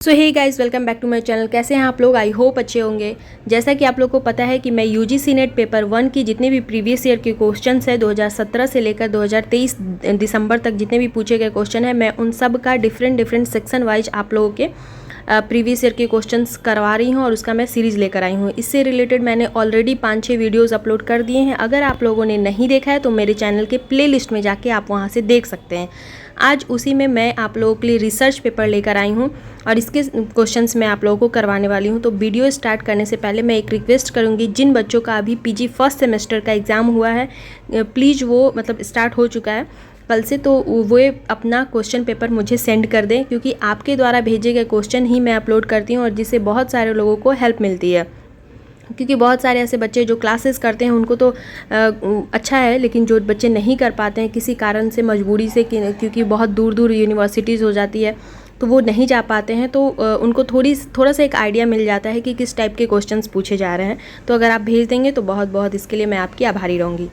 So hey guys, welcome back to my channel. कैसे हैं आप लोग? आई होप अच्छे होंगे। जैसा कि आप लोग को पता है कि मैं यूजीसी नेट पेपर 1 की जितने भी प्रीवियस ईयर के क्वेश्चंस है 2017 से लेकर 2023 दिसंबर तक जितने भी पूछे गए क्वेश्चन है, मैं उन सब का डिफरेंट सेक्शन वाइज आप लोगों के प्रीवियस ईयर के क्वेश्चंस करवा रही हूँ और उसका मैं सीरीज़ लेकर आई हूँ। इससे रिलेटेड मैंने ऑलरेडी 5-6 वीडियोज़ अपलोड कर दिए हैं। अगर आप लोगों ने नहीं देखा है तो मेरे चैनल के प्लेलिस्ट में जाके आप वहाँ से देख सकते हैं। आज उसी में मैं आप लोगों के लिए रिसर्च पेपर लेकर आई हूँ और इसके क्वेश्चंस मैं आप लोगों को करवाने वाली हूँ। तो वीडियो स्टार्ट करने से पहले मैं एक रिक्वेस्ट करूँगी, जिन बच्चों का अभी पीजी फर्स्ट सेमेस्टर का एग्ज़ाम हुआ है, प्लीज़ वो स्टार्ट हो चुका है कल से, तो वो अपना क्वेश्चन पेपर मुझे सेंड कर दें, क्योंकि आपके द्वारा भेजे गए क्वेश्चन ही मैं अपलोड करती हूँ और जिससे बहुत सारे लोगों को हेल्प मिलती है। क्योंकि बहुत सारे ऐसे बच्चे जो क्लासेस करते हैं उनको तो अच्छा है, लेकिन जो बच्चे नहीं कर पाते हैं किसी कारण से, मजबूरी से, क्योंकि बहुत दूर दूर यूनिवर्सिटीज़ हो जाती है तो वो नहीं जा पाते हैं, तो उनको थोड़ा सा एक आइडिया मिल जाता है कि किस टाइप के क्वेश्चंस पूछे जा रहे हैं। तो अगर आप भेज देंगे तो बहुत बहुत इसके लिए मैं आपकी आभारी रहूँगी।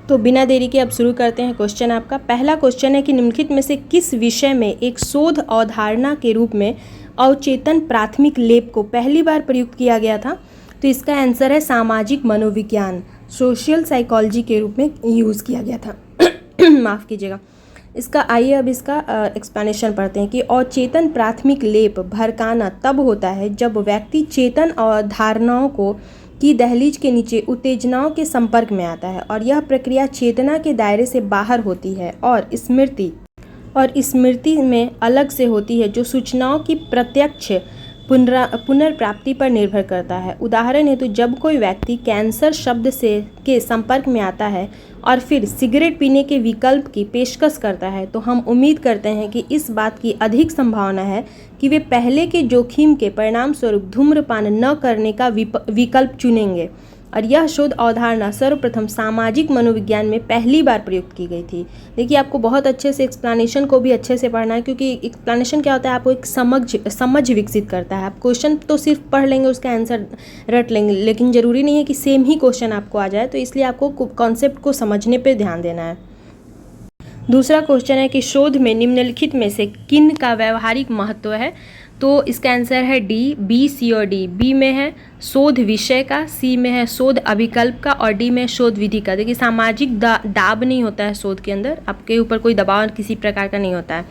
तो बिना देरी के अब शुरू करते हैं क्वेश्चन आपका। पहला क्वेश्चन है कि निम्नलिखित में से किस विषय में एक शोध अवधारणा के रूप में अवचेतन प्राथमिक लेप को पहली बार प्रयुक्त किया गया था? तो इसका आंसर है सामाजिक मनोविज्ञान, सोशल साइकोलॉजी के रूप में यूज़ किया गया था। माफ़ कीजिएगा। इसका आइए अब इसका एक्सप्लेनेशन पढ़ते हैं कि अवचेतन प्राथमिक लेप भड़काना तब होता है जब व्यक्ति चेतन अवधारणाओं की दहलीज के नीचे उत्तेजनाओं के संपर्क में आता है और यह प्रक्रिया चेतना के दायरे से बाहर होती है और स्मृति में अलग से होती है, जो सूचनाओं की प्रत्यक्ष पुनर्प्राप्ति पर निर्भर करता है। उदाहरण हेतु जब कोई व्यक्ति कैंसर शब्द के संपर्क में आता है और फिर सिगरेट पीने के विकल्प की पेशकश करता है, तो हम उम्मीद करते हैं कि इस बात की अधिक संभावना है कि वे पहले के जोखिम के परिणाम स्वरूप धूम्रपान न करने का विकल्प चुनेंगे। और यह शोध अवधारणा सर्वप्रथम सामाजिक मनोविज्ञान में पहली बार प्रयुक्त की गई थी। देखिए, आपको बहुत अच्छे से एक्सप्लेनेशन को भी अच्छे से पढ़ना है, क्योंकि एक्सप्लेनेशन क्या होता है, आपको एक समझ विकसित करता है। आप क्वेश्चन तो सिर्फ पढ़ लेंगे, उसका आंसर रट लेंगे, लेकिन ज़रूरी नहीं है कि सेम ही क्वेश्चन आपको आ जाए, तो इसलिए आपको कॉन्सेप्ट को समझने पर ध्यान देना है। दूसरा क्वेश्चन है कि शोध में निम्नलिखित में से किन का व्यावहारिक महत्व है? तो इसका आंसर है डी, बी, सी और डी। बी में है शोध विषय का, सी में है शोध अभिकल्प का और डी में शोध विधि का। देखिए, सामाजिक दाब नहीं होता है शोध के अंदर, आपके ऊपर कोई दबाव किसी प्रकार का नहीं होता है।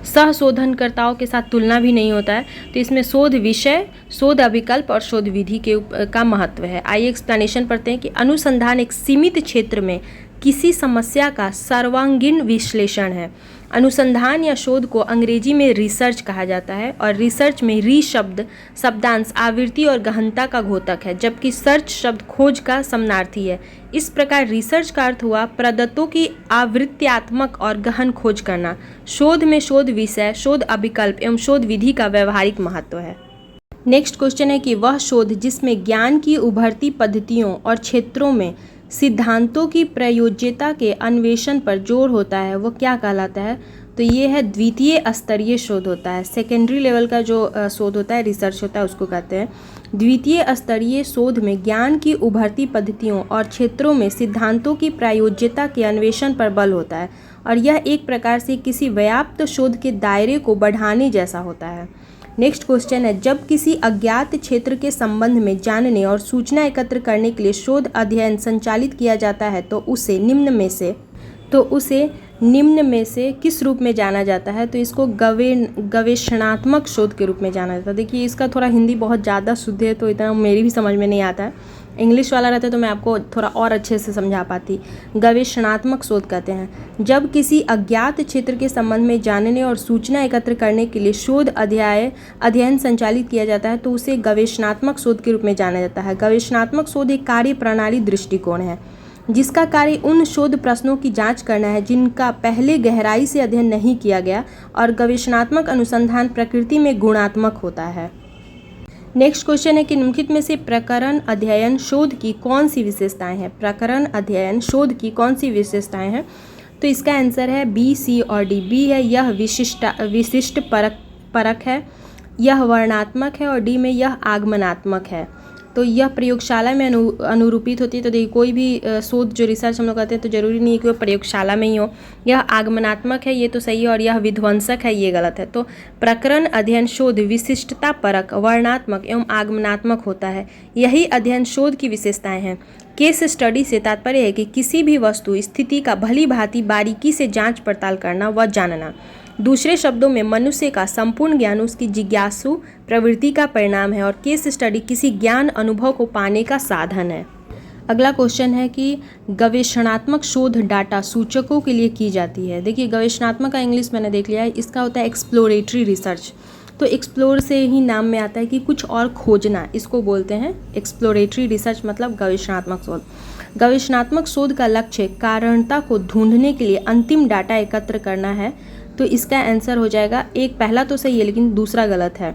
सहशोधनकर्ताओं के साथ तुलना भी नहीं होता है। तो इसमें शोध विषय, शोध अभिकल्प और शोध विधि का महत्व है। आइए एक्सप्लेनेशन पढ़ते हैं कि अनुसंधान एक सीमित क्षेत्र में किसी समस्या का सर्वांगीण विश्लेषण है। अनुसंधान या शोध को अंग्रेजी में रिसर्च कहा जाता है और रिसर्च में री शब्दांश आवृत्ति और गहनता का घोतक है, जबकि सर्च शब्द खोज का समानार्थी है। इस प्रकार रिसर्च का अर्थ हुआ प्रदत्तों की आवृत्त्यात्मक और गहन खोज करना। शोध में शोध विषय, शोध अभिकल्प एवं शोध विधि का व्यावहारिक महत्व है। नेक्स्ट क्वेश्चन है कि वह शोध जिसमें ज्ञान की उभरती पद्धतियों और क्षेत्रों में सिद्धांतों की प्रयोज्यता के अन्वेषण पर जोर होता है, वो क्या कहलाता है? तो ये है द्वितीय स्तरीय शोध होता है। सेकेंडरी लेवल का जो शोध होता है, रिसर्च होता है, उसको कहते हैं द्वितीय स्तरीय शोध में ज्ञान की उभरती पद्धतियों और क्षेत्रों में सिद्धांतों की प्रयोज्यता के अन्वेषण पर बल होता है और यह एक प्रकार से किसी व्याप्त शोध के दायरे को बढ़ाने जैसा होता है। नेक्स्ट क्वेश्चन है, जब किसी अज्ञात क्षेत्र के संबंध में जानने और सूचना एकत्र करने के लिए शोध अध्ययन संचालित किया जाता है तो उसे निम्न में से किस रूप में जाना जाता है? तो इसको गवेषणात्मक शोध के रूप में जाना जाता है। देखिए, इसका थोड़ा हिंदी बहुत ज़्यादा शुद्ध है तो इतना मेरी भी समझ में नहीं आता है। इंग्लिश वाला रहता तो मैं आपको थोड़ा और अच्छे से समझा पाती। गवेषणात्मक शोध कहते हैं जब किसी अज्ञात क्षेत्र के संबंध में जानने और सूचना एकत्र करने के लिए शोध अध्ययन संचालित किया जाता है तो उसे गवेषणात्मक शोध के रूप में जाना जाता है। गवेषणात्मक शोध एक कार्य प्रणाली दृष्टिकोण है जिसका कार्य उन शोध प्रश्नों की जांच करना है जिनका पहले गहराई से अध्ययन नहीं किया गया, और गवेषणात्मक अनुसंधान प्रकृति में गुणात्मक होता है। नेक्स्ट क्वेश्चन है कि निम्नलिखित में से प्रकरण अध्ययन शोध की कौन सी विशेषताएं हैं? प्रकरण अध्ययन शोध की कौन सी विशेषताएं हैं? तो इसका आंसर है बी, सी और डी। बी है यह विशिष्ट परक है, यह वर्णात्मक है और डी में यह आगमनात्मक है। तो यह प्रयोगशाला में अनुरूपित होती है। तो देखिए कोई भी शोध जो रिसर्च हम लोग करते हैं तो ज़रूरी नहीं है कि वो प्रयोगशाला में ही हो। यह आगमनात्मक है, ये तो सही है, और यह विध्वंसक है, ये गलत है। तो प्रकरण अध्ययन शोध विशिष्टता परक, वर्णनात्मक एवं आगमनात्मक होता है। यही अध्ययन शोध की विशेषताएं हैं। केस स्टडी से तात्पर्य है कि किसी भी वस्तु स्थिति का भली भांति बारीकी से जांच पड़ताल करना व जानना। दूसरे शब्दों में मनुष्य का संपूर्ण ज्ञान उसकी जिज्ञासु प्रवृत्ति का परिणाम है, और केस स्टडी किसी ज्ञान अनुभव को पाने का साधन है। अगला क्वेश्चन है कि गवेषणात्मक शोध डाटा सूचकों के लिए की जाती है। देखिए गवेषणात्मक का इंग्लिश मैंने देख लिया है, इसका होता है एक्सप्लोरेटरी रिसर्च। तो एक्सप्लोर से ही नाम में आता है कि कुछ और खोजना, इसको बोलते हैं एक्सप्लोरेटरी रिसर्च, मतलब गवेषणात्मक शोध। गवेषणात्मक शोध का लक्ष्य कारणता को ढूंढने के लिए अंतिम डाटा एकत्र करना है। तो इसका आंसर हो जाएगा एक, पहला तो सही है लेकिन दूसरा गलत है।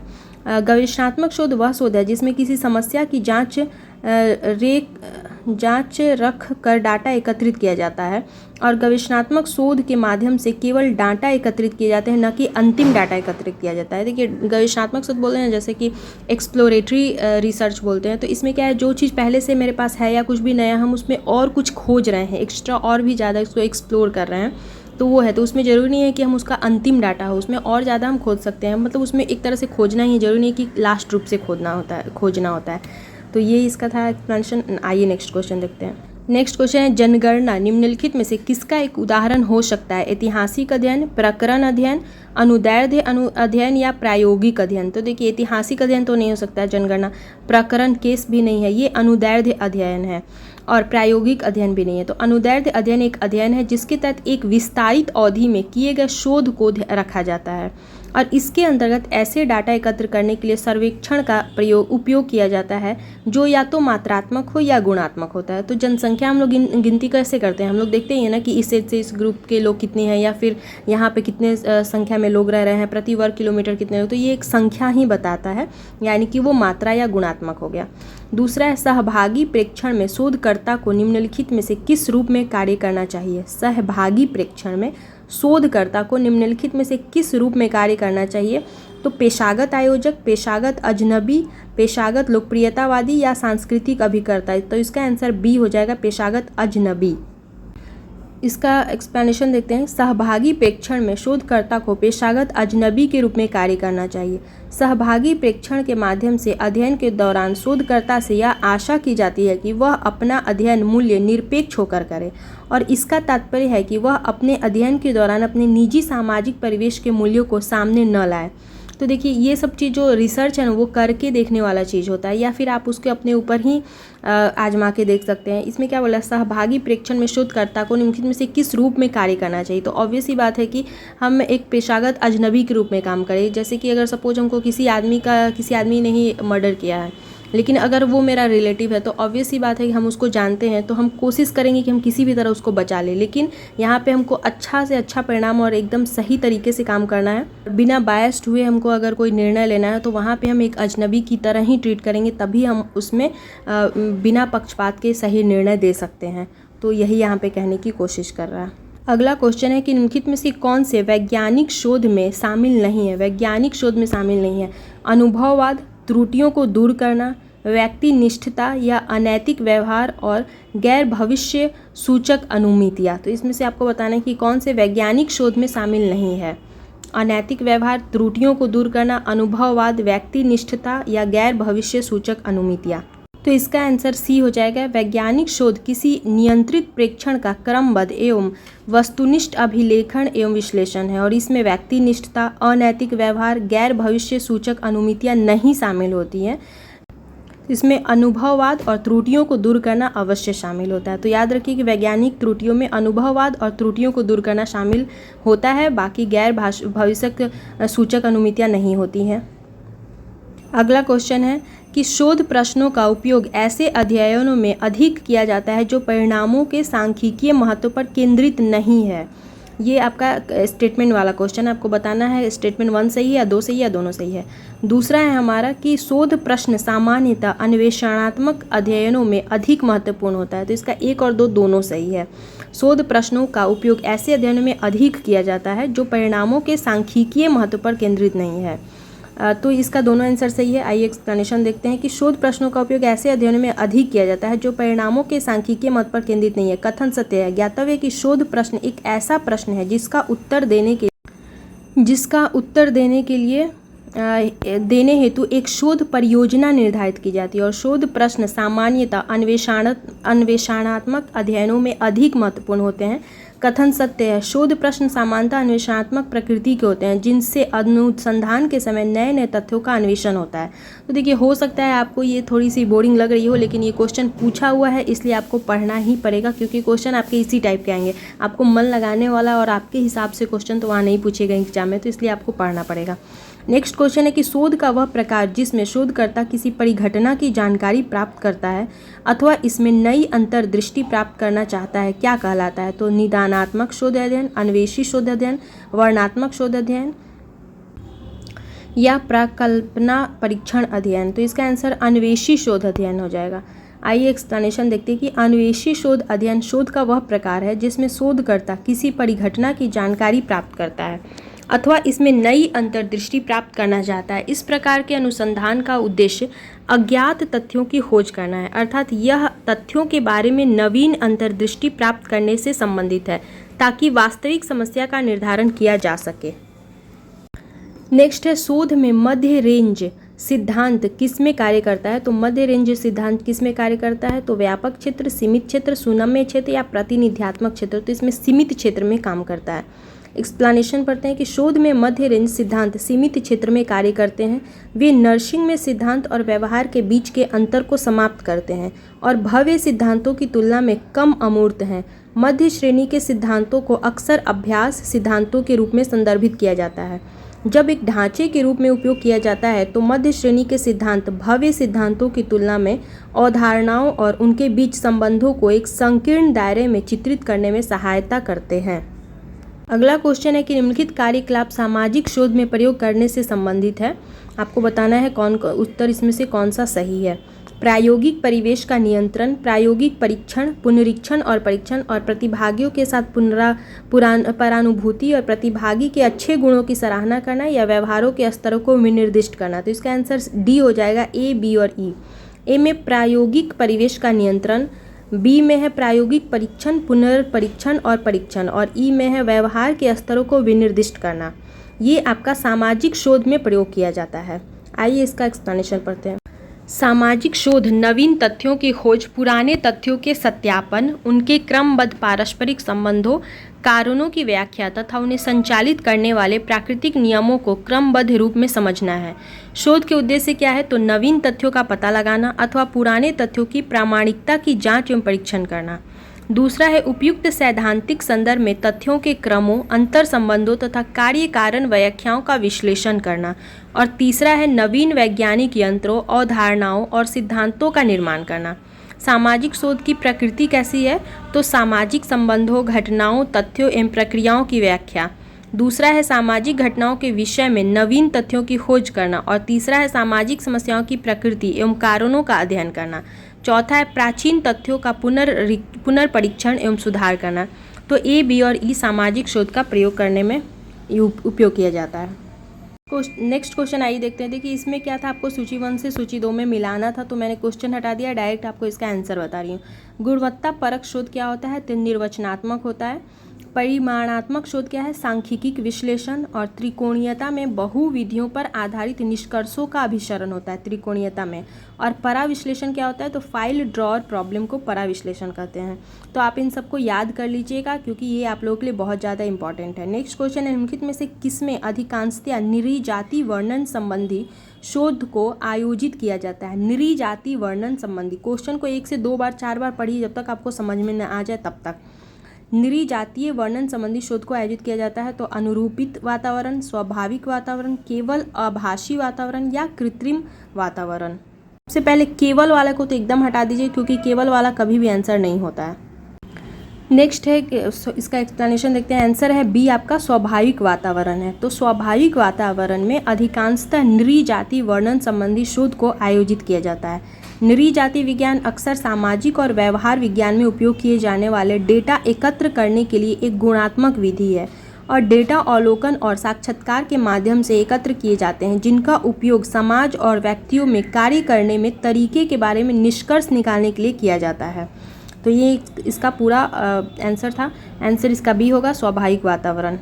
गवेषणात्मक शोध वह शोध है जिसमें किसी समस्या की जांच रख कर डाटा एकत्रित किया जाता है, और गवेषणात्मक शोध के माध्यम से केवल डाटा एकत्रित किए जाते हैं, न कि अंतिम डाटा एकत्रित किया जाता है। देखिए गवेषणात्मक शोध बोलते हैं जैसे कि एक्सप्लोरेटरी रिसर्च बोलते हैं, तो इसमें क्या है, जो चीज़ पहले से मेरे पास है या कुछ भी नया हम उसमें और कुछ खोज रहे हैं, एक्स्ट्रा और भी ज़्यादा इसको एक्सप्लोर कर रहे हैं, तो वो है। तो उसमें ज़रूरी नहीं है कि हम उसका अंतिम डाटा हो, उसमें और ज़्यादा हम खोज सकते हैं, मतलब उसमें एक तरह से खोजना ही है, ज़रूरी नहीं कि लास्ट रूप से खोजना होता है। तो ये इसका था एक्सप्लेनेशन। आइए नेक्स्ट क्वेश्चन देखते हैं। नेक्स्ट क्वेश्चन है जनगणना निम्नलिखित में से किसका एक उदाहरण हो सकता है? ऐतिहासिक अध्ययन, प्रकरण अध्ययन, अनुदैर्ध्य अध्ययन या प्रायोगिक अध्ययन। तो देखिए ऐतिहासिक अध्ययन तो नहीं हो सकता है जनगणना, प्रकरण केस भी नहीं है, ये अनुदैर्ध्य अध्ययन है, और प्रायोगिक अध्ययन भी नहीं है। तो अनुदैर्ध्य अध्ययन एक अध्ययन है जिसके तहत एक विस्तारित अवधि में किए गए शोध को रखा जाता है, और इसके अंतर्गत ऐसे डाटा एकत्र करने के लिए सर्वेक्षण का उपयोग किया जाता है जो या तो मात्रात्मक हो या गुणात्मक होता है। तो जनसंख्या हम लोग गिनती कैसे करते हैं, हम लोग देखते ही हैं ना कि इस ग्रुप के लोग कितने हैं, या फिर यहाँ पे कितने संख्या में लोग रह रहे हैं, प्रति वर्ग किलोमीटर कितने लोग, तो ये एक संख्या ही बताता है, यानी कि वो मात्रा या गुणात्मक हो गया। दूसरा है सहभागी प्रेक्षण में शोधकर्ता को निम्नलिखित में से किस रूप में कार्य करना चाहिए? सहभागी प्रेक्षण में शोधकर्ता को निम्नलिखित में से किस रूप में कार्य करना चाहिए? तो पेशागत आयोजक, पेशागत अजनबी, पेशागत लोकप्रियतावादी या सांस्कृतिक अभिकर्ता। तो इसका आंसर बी हो जाएगा, पेशागत अजनबी। इसका एक्सप्लेनेशन देखते हैं। सहभागी प्रेक्षण में शोधकर्ता को पेशागत अजनबी के रूप में कार्य करना चाहिए। सहभागी प्रेक्षण के माध्यम से अध्ययन के दौरान शोधकर्ता से यह आशा की जाती है कि वह अपना अध्ययन मूल्य निरपेक्ष होकर करे, और इसका तात्पर्य है कि वह अपने अध्ययन के दौरान अपने निजी सामाजिक परिवेश के मूल्यों को सामने न लाए। तो देखिए ये सब चीज़ जो रिसर्च है ना वो करके देखने वाला चीज़ होता है, या फिर आप उसके अपने ऊपर ही आजमा के देख सकते हैं। इसमें क्या बोला, सहभागी प्रेक्षण में शोधकर्ता को निम्नलिखित में से किस रूप में कार्य करना चाहिए? तो ऑब्वियस ही बात है कि हम एक पेशागत अजनबी के रूप में काम करें। जैसे कि अगर सपोज हमको किसी आदमी ने ही मर्डर किया है, लेकिन अगर वो मेरा रिलेटिव है, तो ऑब्वियस ही बात है कि हम उसको जानते हैं, तो हम कोशिश करेंगे कि हम किसी भी तरह उसको बचा लें। लेकिन यहाँ पे हमको अच्छा से अच्छा परिणाम और एकदम सही तरीके से काम करना है, बिना बायस्ड हुए हमको अगर कोई निर्णय लेना है, तो वहाँ पे हम एक अजनबी की तरह ही ट्रीट करेंगे, तभी हम उसमें बिना पक्षपात के सही निर्णय दे सकते हैं। तो यही यहाँ पे कहने की कोशिश कर रहा है। अगला क्वेश्चन है कि निम्नलिखित में से कौन से वैज्ञानिक शोध में शामिल नहीं है? वैज्ञानिक शोध में शामिल नहीं है अनुभववाद, त्रुटियों को दूर करना, व्यक्ति निष्ठता या अनैतिक व्यवहार, और गैर भविष्य सूचक अनुमितियाँ। तो इसमें से आपको बताना है कि कौन से वैज्ञानिक शोध में शामिल नहीं है। अनैतिक व्यवहार, त्रुटियों को दूर करना, अनुभववाद, व्यक्ति निष्ठता या गैर भविष्य सूचक अनुमितियाँ। तो इसका आंसर सी हो जाएगा। वैज्ञानिक शोध किसी नियंत्रित प्रेक्षण का क्रमबद्ध एवं वस्तुनिष्ठ अभिलेखन एवं विश्लेषण है, और इसमें व्यक्ति निष्ठता, अनैतिक व्यवहार, गैर भविष्य सूचक अनुमितियाँ नहीं शामिल होती हैं। इसमें अनुभववाद और त्रुटियों को दूर करना अवश्य शामिल होता है। तो याद रखिए कि वैज्ञानिक त्रुटियों में अनुभववाद और त्रुटियों को दूर करना शामिल होता है, बाकी गैर भविष्य सूचक अनुमितियाँ नहीं होती हैं। अगला क्वेश्चन है कि शोध प्रश्नों का उपयोग ऐसे अध्ययनों में अधिक किया जाता है जो परिणामों के सांख्यिकीय महत्व पर केंद्रित नहीं है। ये आपका स्टेटमेंट वाला क्वेश्चन है, आपको बताना है स्टेटमेंट 1 सही है या 2 सही है या दोनों सही है। दूसरा है हमारा कि शोध प्रश्न सामान्यतः अन्वेषणात्मक अध्ययनों में अधिक महत्वपूर्ण होता है। तो इसका 1 और 2 दोनों सही है। शोध प्रश्नों का उपयोग ऐसे अध्ययनों में अधिक किया जाता है जो परिणामों के सांख्यिकीय महत्व पर केंद्रित नहीं है। तो इसका दोनों आंसर सही है। आइए एक्सप्लेनेशन देखते हैं कि शोध प्रश्नों का उपयोग ऐसे अध्ययनों में अधिक किया जाता है जो परिणामों के सांख्यिकीय मत पर केंद्रित नहीं है। कथन सत्य है। ज्ञातव्य कि शोध प्रश्न एक ऐसा प्रश्न है जिसका उत्तर देने के लिए देने हेतु एक शोध परियोजना निर्धारित की जाती है और शोध प्रश्न सामान्यतः अन्वेषणात्मक अध्ययनों में अधिक महत्वपूर्ण होते हैं। कथन सत्य है। शोध प्रश्न सामान्यतः अन्वेषणात्मक प्रकृति के होते हैं जिनसे अनुसंधान के समय नए नए तथ्यों का अन्वेषण होता है। तो देखिए, हो सकता है आपको ये थोड़ी सी बोरिंग लग रही हो, लेकिन ये क्वेश्चन पूछा हुआ है इसलिए आपको पढ़ना ही पड़ेगा, क्योंकि क्वेश्चन आपके इसी टाइप के आएंगे। आपको मन लगाने वाला और आपके हिसाब से क्वेश्चन तो वहाँ नहीं पूछे गए एग्जाम में, तो इसलिए आपको पढ़ना पड़ेगा। नेक्स्ट क्वेश्चन है कि शोध का वह प्रकार जिसमें शोधकर्ता किसी परिघटना की जानकारी प्राप्त करता है अथवा इसमें नई अंतर्दृष्टि प्राप्त करना चाहता है क्या कहलाता है? तो निदानात्मक शोध अध्ययन, अन्वेषी शोध अध्ययन, वर्णनात्मक शोध अध्ययन या प्रकल्पना परीक्षण अध्ययन। तो इसका आंसर अन्वेषी शोध अध्ययन हो जाएगा। आइए एक्सप्लेनेशन देखते हैं कि अन्वेषी शोध अध्ययन शोध का वह प्रकार है जिसमें शोधकर्ता किसी परिघटना की जानकारी प्राप्त करता है अथवा इसमें नई अंतर्दृष्टि प्राप्त करना चाहता है। इस प्रकार के अनुसंधान का उद्देश्य अज्ञात तथ्यों की खोज करना है, अर्थात यह तथ्यों के बारे में नवीन अंतर्दृष्टि प्राप्त करने से संबंधित है ताकि वास्तविक समस्या का निर्धारण किया जा सके। नेक्स्ट है शोध में मध्य रेंज सिद्धांत किस में कार्य करता है? तो मध्य रेंज सिद्धांत किस में कार्य करता है? तो व्यापक क्षेत्र, सीमित क्षेत्र, सुनम्य क्षेत्र या प्रतिनिध्यात्मक क्षेत्र। तो इसमें सीमित क्षेत्र में काम करता है। एक्सप्लेनेशन पढ़ते हैं कि शोध में मध्य रेंज सिद्धांत सीमित क्षेत्र में कार्य करते हैं। वे नर्सिंग में सिद्धांत और व्यवहार के बीच के अंतर को समाप्त करते हैं और भव्य सिद्धांतों की तुलना में कम अमूर्त हैं। मध्य श्रेणी के सिद्धांतों को अक्सर अभ्यास सिद्धांतों के रूप में संदर्भित किया जाता है। जब एक ढांचे के रूप में उपयोग किया जाता है तो मध्य श्रेणी के सिद्धांत भव्य सिद्धांतों की तुलना में अवधारणाओं और उनके बीच संबंधों को एक संकीर्ण दायरे में चित्रित करने में सहायता करते हैं। अगला क्वेश्चन है कि निम्नलिखित कार्यकलाप सामाजिक शोध में प्रयोग करने से संबंधित है। आपको बताना है कौन उत्तर इसमें से कौन सा सही है। प्रायोगिक परिवेश का नियंत्रण, प्रायोगिक परीक्षण, पुनरीक्षण और परीक्षण और प्रतिभागियों के साथ परानुभूति और प्रतिभागी के अच्छे गुणों की सराहना करना या व्यवहारों के स्तरों को विनिर्दिष्ट करना। तो इसका आंसर डी हो जाएगा, ए, बी और ई। ए में प्रायोगिक परिवेश का नियंत्रण, बी में है प्रायोगिक परीक्षण, पुनर्परीक्षण और परीक्षण और ई में है व्यवहार के स्तरों को विनिर्दिष्ट करना। ये आपका सामाजिक शोध में प्रयोग किया जाता है। आइए इसका एक्सप्लेनेशन पढ़ते हैं। सामाजिक शोध नवीन तथ्यों की खोज, पुराने तथ्यों के सत्यापन, उनके क्रमबद्ध पारस्परिक संबंधों, कारणों की व्याख्या तथा उन्हें संचालित करने वाले प्राकृतिक नियमों को क्रमबद्ध रूप में समझना है। शोध के उद्देश्य क्या है? तो नवीन तथ्यों का पता लगाना अथवा पुराने तथ्यों की प्रामाणिकता की जांच एवं परीक्षण करना। दूसरा है उपयुक्त सैद्धांतिक संदर्भ में तथ्यों के क्रमों, अंतर संबंधों तथा कार्य कारण व्याख्याओं का विश्लेषण करना। और तीसरा है नवीन वैज्ञानिक यंत्रों, अवधारणाओं और सिद्धांतों का निर्माण करना। सामाजिक शोध की प्रकृति कैसी है? तो सामाजिक संबंधों, घटनाओं, तथ्यों एवं प्रक्रियाओं की व्याख्या। दूसरा है सामाजिक घटनाओं के विषय में नवीन तथ्यों की खोज करना और तीसरा है सामाजिक समस्याओं की प्रकृति एवं कारणों का अध्ययन करना। चौथा है प्राचीन तथ्यों का पुनर्परीक्षण एवं सुधार करना। तो ए, बी और ई सामाजिक शोध का प्रयोग करने में उपयोग किया जाता है। नेक्स्ट क्वेश्चन आइए देखते हैं। देखिए इसमें क्या था, आपको सूची 1 से सूची 2 में मिलाना था, तो मैंने क्वेश्चन हटा दिया, डायरेक्ट आपको इसका आंसर बता रही हूँ। गुणवत्ता परक शोध क्या होता है? तो निर्वचनात्मक होता है। परिमाणात्मक शोध क्या है? सांख्यिकीय विश्लेषण। और त्रिकोणीयता में बहुविधियों पर आधारित निष्कर्षों का अभिसरण होता है त्रिकोणीयता में। और पराविश्लेषण क्या होता है? तो फाइल ड्रॉअर प्रॉब्लम को पराविश्लेषण कहते हैं। तो आप इन सबको याद कर लीजिएगा क्योंकि ये आप लोगों के लिए बहुत ज़्यादा इंपॉर्टेंट है। नेक्स्ट क्वेश्चन है निम्नलिखित में से किसमें अधिकांशतया नृजाति वर्णन संबंधी शोध को आयोजित किया जाता है? नृजाति वर्णन संबंधी क्वेश्चन को 1 से 2 बार 4 बार पढ़िए जब तक आपको समझ में न आ जाए तब तक। नृजातीय वर्णन संबंधी शोध को आयोजित किया जाता है तो अनुरूपित वातावरण, स्वाभाविक वातावरण, केवल आभासी वातावरण या कृत्रिम वातावरण। सबसे पहले केवल वाला को तो एकदम हटा दीजिए क्योंकि केवल वाला कभी भी आंसर नहीं होता है। नेक्स्ट है इसका एक्सप्लेनेशन देखते हैं। आंसर है बी, आपका स्वाभाविक वातावरण है। तो स्वाभाविक वातावरण में अधिकांशतः नृजाति वर्णन संबंधी शोध को आयोजित किया जाता है। नृजाति विज्ञान अक्सर सामाजिक और व्यवहार विज्ञान में उपयोग किए जाने वाले डेटा एकत्र करने के लिए एक गुणात्मक विधि है और डेटा अवलोकन और साक्षात्कार के माध्यम से एकत्र किए जाते हैं, जिनका उपयोग समाज और व्यक्तियों में कार्य करने में तरीके के बारे में निष्कर्ष निकालने के लिए किया जाता है। तो ये इसका पूरा आंसर था। आंसर इसका बी होगा, स्वाभाविक वातावरण।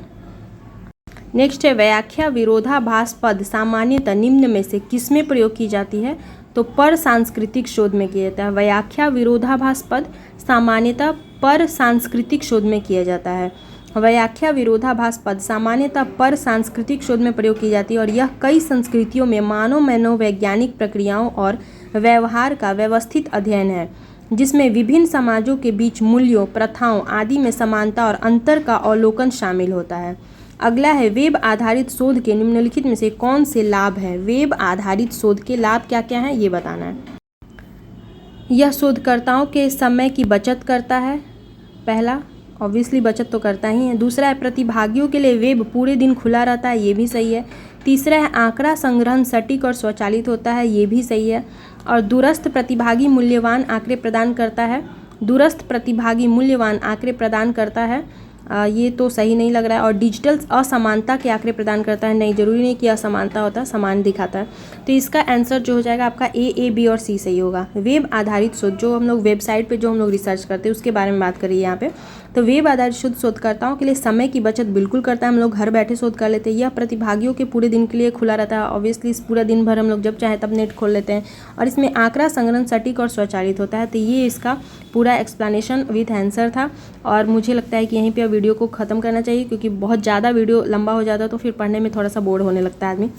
नेक्स्ट है व्याख्या विरोधाभास पद सामान्यतः निम्न में से किसमें प्रयोग की जाती है? तो पर सांस्कृतिक शोध में किया जाता है। व्याख्या विरोधाभास पद सामान्यतः पर सांस्कृतिक शोध में किया जाता है। व्याख्या विरोधाभास पद सामान्यतः पर सांस्कृतिक शोध में प्रयोग की जाती है और यह कई संस्कृतियों में मानव मनोवैज्ञानिक प्रक्रियाओं और व्यवहार का व्यवस्थित अध्ययन है, जिसमें विभिन्न समाजों के बीच मूल्यों, प्रथाओं आदि में समानता और अंतर का अवलोकन शामिल होता है। अगला है वेब आधारित शोध के निम्नलिखित में से कौन से लाभ है? वेब आधारित शोध के लाभ क्या क्या हैं ये बताना है। यह शोधकर्ताओं के समय की बचत करता है। पहला, ऑब्वियसली बचत तो करता ही है। दूसरा है प्रतिभागियों के लिए वेब पूरे दिन खुला रहता है, ये भी सही है। तीसरा है आंकड़ा संग्रहण सटीक और स्वचालित होता है, ये भी सही है। और दूरस्थ प्रतिभागी मूल्यवान आंकड़े प्रदान करता है। दूरस्थ प्रतिभागी मूल्यवान आंकड़े प्रदान करता है, ये तो सही नहीं लग रहा है। और डिजिटल असमानता के आंकड़े प्रदान करता है, नहीं, जरूरी नहीं कि असमानता होता है, समान दिखाता है। तो इसका आंसर जो हो जाएगा आपका ए, बी और सी सही होगा। वेब आधारित शोध, जो हम लोग वेबसाइट पे जो हम लोग रिसर्च करते हैं उसके बारे में बात करिए यहाँ पे। तो वेब आधारित शोध शोधकर्ताओं के लिए समय की बचत बिल्कुल करता है, हम लोग घर बैठे शोध कर लेते हैं। यह प्रतिभागियों के पूरे दिन के लिए खुला रहता है, ऑब्वियसली इस पूरा दिन भर हम लोग जब चाहे तब नेट खोल लेते हैं। और इसमें आंकड़ा संग्रहण सटीक और स्वचालित होता है। तो ये इसका पूरा एक्सप्लेनेशन विथ आंसर था। और मुझे लगता है कि यहीं पे वीडियो को ख़त्म करना चाहिए, क्योंकि बहुत ज़्यादा वीडियो लंबा हो जाता है तो फिर पढ़ने में थोड़ा सा बोर होने लगता है आदमी।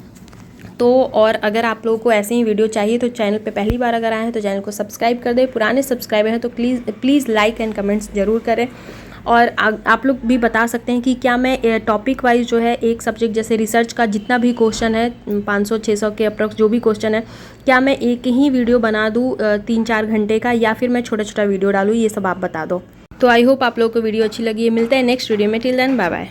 तो और अगर आप लोगों को ऐसे ही वीडियो चाहिए तो चैनल पे पहली बार अगर आए हैं तो चैनल को सब्सक्राइब कर दें। पुराने सब्सक्राइबर हैं तो प्लीज़ लाइक एंड कमेंट्स ज़रूर करें। और आप लोग भी बता सकते हैं कि क्या मैं टॉपिक वाइज जो है एक सब्जेक्ट जैसे रिसर्च का जितना भी क्वेश्चन है 500-600 के अप्रॉक्स जो भी क्वेश्चन है, क्या मैं एक ही वीडियो बना दूँ 3-4 घंटे का, या फिर मैं छोटा छोटा वीडियो डालूँ, ये सब आप बता दो। तो आई होप आप लोगों को वीडियो अच्छी लगी है। मिलते हैं नेक्स्ट वीडियो में। Till then bye bye.